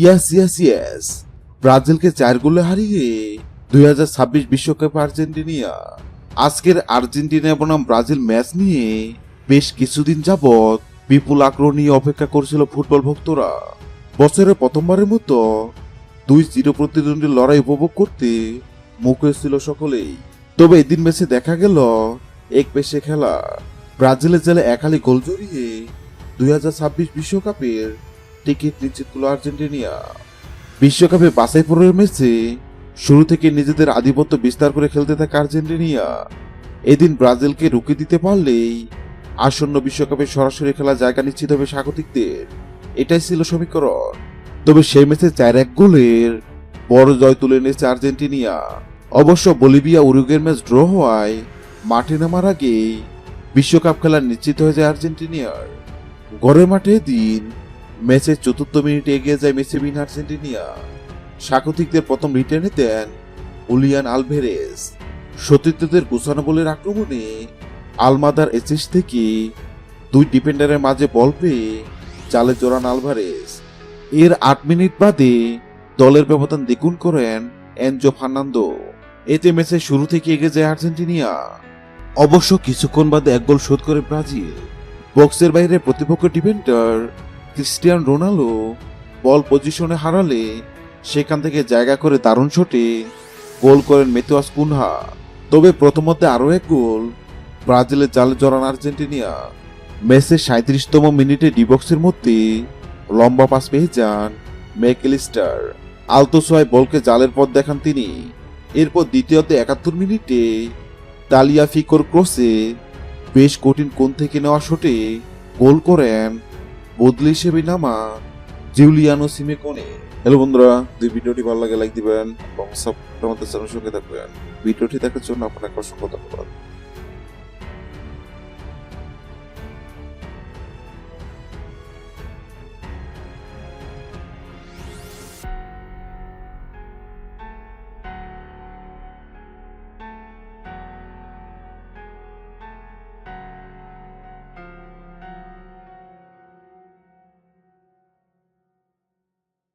ইয়াস ইয়াস ইয়াস, ব্রাজিলকে 4 গোলে হারিয়ে 2026 বিশ্বকাপ আর্জেন্টিনা। আজকের আর্জেন্টিনা বনাম ব্রাজিল ম্যাচ নিয়ে বেশ কিছুদিন যাবৎ বিপুল আগ্রহ নিয়ে অপেক্ষা করছিল ফুটবল ভক্তরা। বছরে প্রথমবারের মতো 2-0 প্রতিদ্বন্দ্বী লড়াই উপভোগ করতে মুখ হয়েছিল সকলেই। তবে এদিন ম্যাচে দেখা গেল এক পেশে খেলা। ব্রাজিলের জেলে একালি গোল জড়িয়ে 2026 বিশ্বকাপের টিকিট নিশ্চিত করল আর্জেন্টিনা। বিশ্বকাপে বাছাই পর্বের ম্যাচে শুরু থেকে নিজেদের আধিপত্য বিস্তার করে খেলতে থাকে আর্জেন্টিনা। এদিন ব্রাজিলকে রুখে দিতে পারলেই আসন্ন বিশ্বকাপে সরাসরি খেলা জায়গা নিশ্চিত হবে স্বাগতিকদের, এটাই ছিল সমীকরণ। তবে সেই ম্যাচে 4-1 গোলের বড় জয় তুলে নিয়েছে আর্জেন্টিনা। অবশ্য বলিভিয়া উরুগুয়ের ম্যাচ ড্র হওয়ায় মাঠে নামার আগেই বিশ্বকাপ খেলা নিশ্চিত হয়ে যায় আর্জেন্টিনার। ঘরের মাঠে দিন ম্যাচের 4র্থ মিনিটে এগিয়ে যায় মেসি বিন আর্জেন্টিনা। স্বাগতিকদের প্রথম রিটার্নে দেন হুলিয়ান আলভেরেজ। সতীর্থদের গোছানো বলের আক্রমণে আলমাদার এসিস্ট থেকে 2 ডিফেন্ডারের মাঝে বল পেয়ে জালে জড়ান আলভারেজ। এর 8 মিনিট বাদে দলের ব্যবধান দ্বিগুণ করেন এনজো ফার্নান্দো। এতে ম্যাচের শুরু থেকে এগিয়ে যায় আর্জেন্টিনা। অবশ্য কিছুক্ষণ বাদে 1 গোল শোধ করে ব্রাজিল। বক্সের বাইরে প্রতিপক্ষ ডিফেন্ডার ক্রিস্টিয়ান রোনাল্ডো বল পজিশনে হারালে সেখান থেকে জায়গা করে দারুণ শটে গোল করেন মেথুয়াস কুনহা। তবে প্রথমতে আরও 1 গোল ব্রাজিলের জালে জড়ান আর্জেন্টিনা। ম্যাচের 37তম মিনিটে ডিবক্সের মধ্যে লম্বা পাস পেয়ে যান ম্যাকঅ্যালিস্টার। আলতো ছোঁয়ায় বলকে জালের পথ দেখান তিনি। এরপর দ্বিতীয়তে 71 মিনিটে তালিয়াফিকোর ক্রসে বেশ কঠিন কোণ থেকে নেওয়া শটে গোল করেন বদলি হিসেবে নামা জিউলিয়ানো সিমেকোনে। হ্যালো বন্ধুরা, যদি ভিডিওটি ভালো লাগে লাইক দিবেন এবং সাবস্ক্রাইব আমাদের চ্যানেলের সঙ্গে থাকবেন। ভিডিওটি দেখার জন্য আপনাকে অসংখ্য ধন্যবাদ।